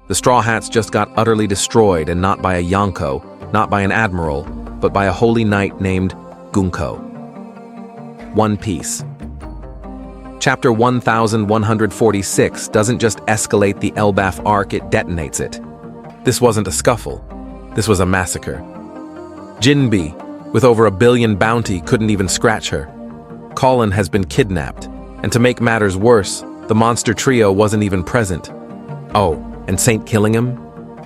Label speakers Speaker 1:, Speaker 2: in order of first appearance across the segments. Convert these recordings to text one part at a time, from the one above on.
Speaker 1: The Straw Hats just got utterly destroyed, and not by a Yonko, not by an admiral, but by a holy knight named Gunko. One Piece. Chapter 1146 doesn't just escalate the Elbaf Arc, it detonates it. This wasn't a scuffle. This was a massacre. Jinbe, with over 1 billion bounty, couldn't even scratch her. Collun has been kidnapped, and to make matters worse, the monster trio wasn't even present. Oh, and St. Killingham?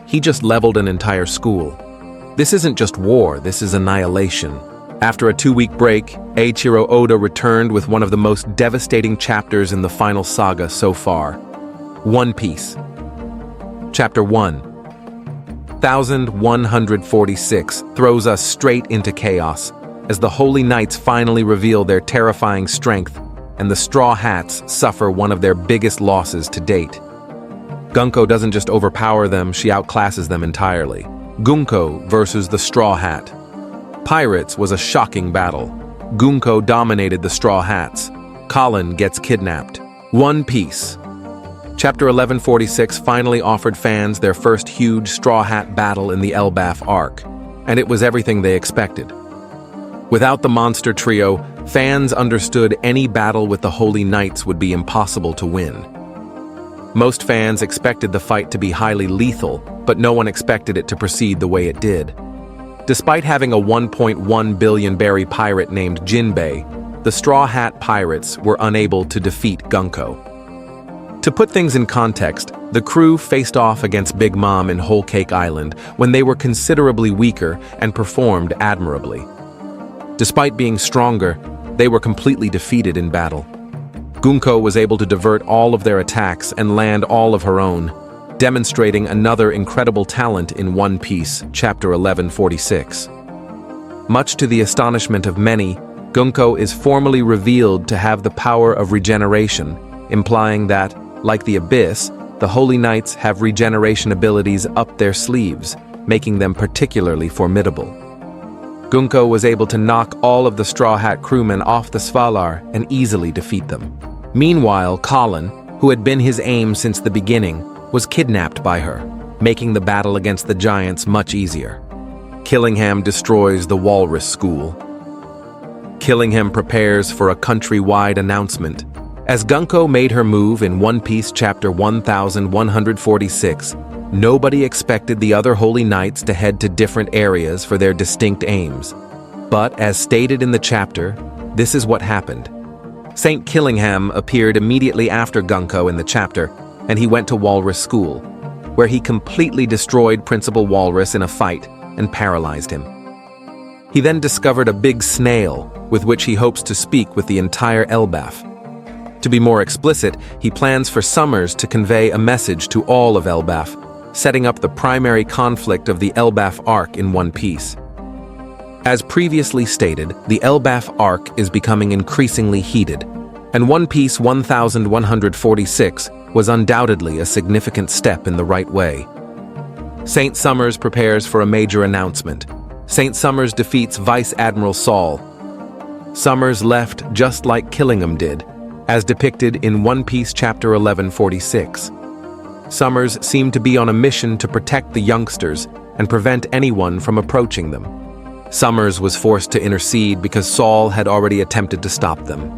Speaker 1: He just leveled an entire school. This isn't just war, this is annihilation. After a 2-week break, Eiichiro Oda returned with one of the most devastating chapters in the Final Saga so far. One Piece. Chapter 1146 throws us straight into chaos, as the Holy Knights finally reveal their terrifying strength, and the Straw Hats suffer one of their biggest losses to date. Gunko doesn't just overpower them, she outclasses them entirely. Gunko versus the Straw Hat. Pirates was a shocking battle. Gunko dominated the Straw Hats. Collun gets kidnapped. One Piece. Chapter 1146 finally offered fans their first huge Straw Hat battle in the Elbaf Arc, and it was everything they expected. Without the monster trio, fans understood any battle with the Holy Knights would be impossible to win. Most fans expected the fight to be highly lethal, but no one expected it to proceed the way it did. Despite having a 1.1 billion berry pirate named Jinbe, the Straw Hat pirates were unable to defeat Gunko. To put things in context, the crew faced off against Big Mom in Whole Cake Island when they were considerably weaker and performed admirably. Despite being stronger, they were completely defeated in battle. Gunko was able to divert all of their attacks and land all of her own, demonstrating another incredible talent in One Piece, Chapter 1146. Much to the astonishment of many, Gunko is formally revealed to have the power of regeneration, implying that, like the Abyss, the Holy Knights have regeneration abilities up their sleeves, making them particularly formidable. Gunko was able to knock all of the Straw Hat crewmen off the Svalar and easily defeat them. Meanwhile, Collun, who had been his aim since the beginning, was kidnapped by her, making the battle against the giants much easier. Killingham destroys the Walrus school. Killingham prepares for a countrywide announcement. As Gunko made her move in One Piece Chapter 1146, nobody expected the other Holy Knights to head to different areas for their distinct aims. But, as stated in the chapter, this is what happened. St. Killingham appeared immediately after Gunko in the chapter, and he went to Walrus School, where he completely destroyed Principal Walrus in a fight and paralyzed him. He then discovered a big snail with which he hopes to speak with the entire Elbaf. To be more explicit, he plans for Sommers to convey a message to all of Elbaf, setting up the primary conflict of the Elbaf Arc in One Piece. As previously stated, the Elbaf Arc is becoming increasingly heated, and One Piece 1146 was undoubtedly a significant step in the right way. St. Sommers prepares for a major announcement. St. Sommers defeats Vice Admiral Saul. Sommers left just like Killingham did, as depicted in One Piece Chapter 1146. Sommers seemed to be on a mission to protect the youngsters and prevent anyone from approaching them. Sommers was forced to intercede because Saul had already attempted to stop them.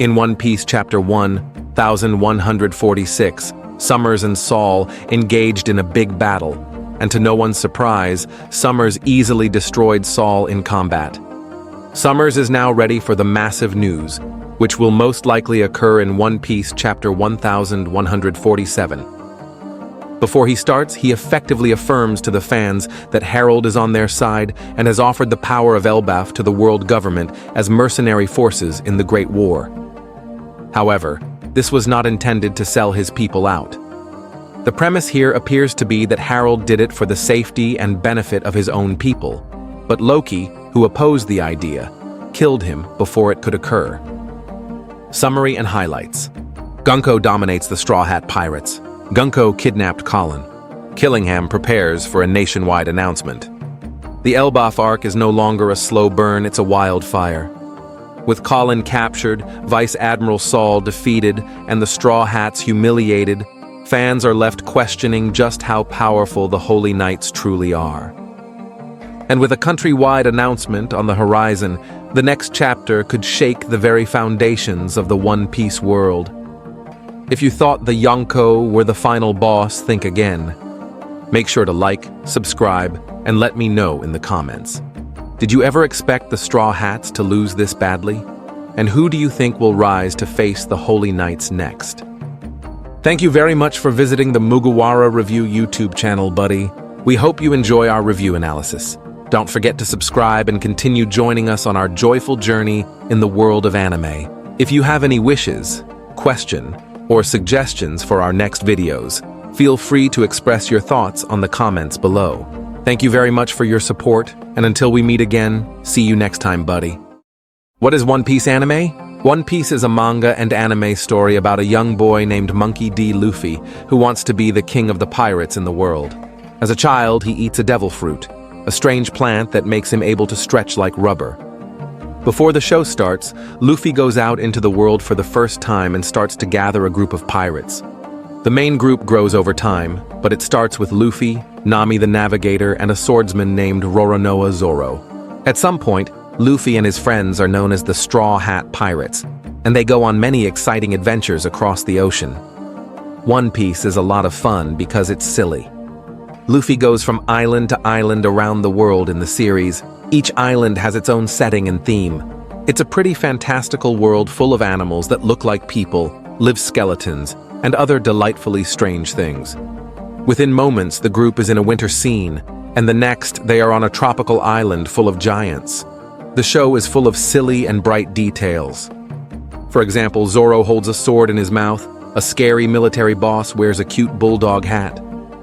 Speaker 1: In One Piece Chapter 1146, Sommers and Saul engaged in a big battle, and to no one's surprise, Sommers easily destroyed Saul in combat. Sommers is now ready for the massive news, which will most likely occur in One Piece Chapter 1147. Before he starts, he effectively affirms to the fans that Harold is on their side and has offered the power of Elbaf to the world government as mercenary forces in the Great War. However, this was not intended to sell his people out. The premise here appears to be that Harold did it for the safety and benefit of his own people, but Loki, who opposed the idea, killed him before it could occur. Summary and highlights. Gunko dominates the Straw Hat pirates. Gunko kidnapped Collun. Killingham prepares for a nationwide announcement. The Elbaf Arc is no longer a slow burn, it's a wildfire. With Collun captured, Vice Admiral Saul defeated, and the Straw Hats humiliated, fans are left questioning just how powerful the Holy Knights truly are. And with a countrywide announcement on the horizon, the next chapter could shake the very foundations of the One Piece world. If you thought the Gunko were the final boss, think again. Make sure to like, subscribe, and let me know in the comments. Did you ever expect the Straw Hats to lose this badly? And who do you think will rise to face the Holy Knights next? Thank you very much for visiting the Mugiwara Review YouTube channel, buddy. We hope you enjoy our review analysis. Don't forget to subscribe and continue joining us on our joyful journey in the world of anime. If you have any wishes, question, or suggestions for our next videos, feel free to express your thoughts on the comments below. Thank you very much for your support, and until we meet again, see you next time, buddy. What is One Piece anime? One Piece is a manga and anime story about a young boy named Monkey D. Luffy who wants to be the king of the pirates in the world. As a child, he eats a devil fruit, a strange plant that makes him able to stretch like rubber. Before the show starts, Luffy goes out into the world for the first time and starts to gather a group of pirates. The main group grows over time, but it starts with Luffy, Nami the Navigator, and a swordsman named Roronoa Zoro. At some point, Luffy and his friends are known as the Straw Hat Pirates, and they go on many exciting adventures across the ocean. One Piece is a lot of fun because it's silly. Luffy goes from island to island around the world in the series. Each island has its own setting and theme. It's a pretty fantastical world full of animals that look like people, live skeletons, and other delightfully strange things. Within moments, the group is in a winter scene, and the next, they are on a tropical island full of giants. The show is full of silly and bright details. For example, Zoro holds a sword in his mouth, a scary military boss wears a cute bulldog hat,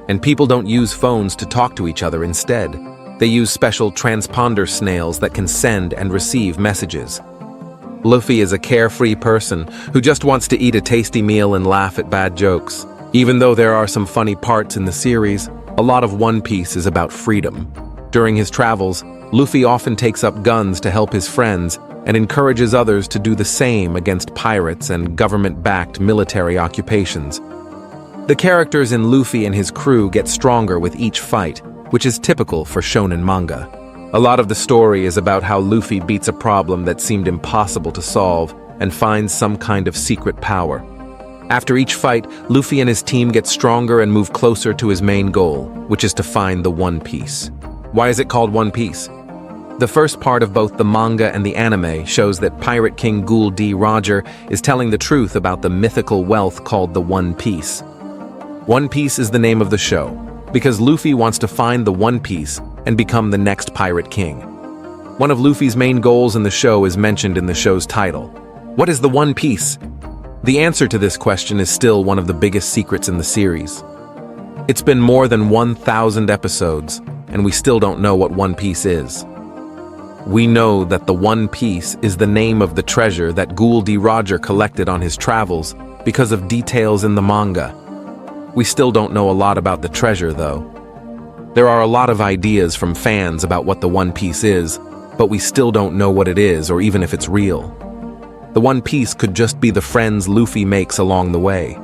Speaker 1: and people don't use phones to talk to each other instead. They use special transponder snails that can send and receive messages. Luffy is a carefree person who just wants to eat a tasty meal and laugh at bad jokes. Even though there are some funny parts in the series, a lot of One Piece is about freedom. During his travels, Luffy often takes up guns to help his friends and encourages others to do the same against pirates and government-backed military occupations. The characters in Luffy and his crew get stronger with each fight, which is typical for shonen manga. A lot of the story is about how Luffy beats a problem that seemed impossible to solve and finds some kind of secret power. After each fight, Luffy and his team get stronger and move closer to his main goal, which is to find the One Piece. Why is it called One Piece? The first part of both the manga and the anime shows that Pirate King Gul D. Roger is telling the truth about the mythical wealth called the One Piece. One Piece is the name of the show, because Luffy wants to find the One Piece and become the next Pirate King. One of Luffy's main goals in the show is mentioned in the show's title. What is the One Piece? The answer to this question is still one of the biggest secrets in the series. It's been more than 1,000 episodes, and we still don't know what One Piece is. We know that the One Piece is the name of the treasure that Gul D. Roger collected on his travels because of details in the manga. We still don't know a lot about the treasure, though. There are a lot of ideas from fans about what the One Piece is, but we still don't know what it is or even if it's real. The One Piece could just be the friends Luffy makes along the way.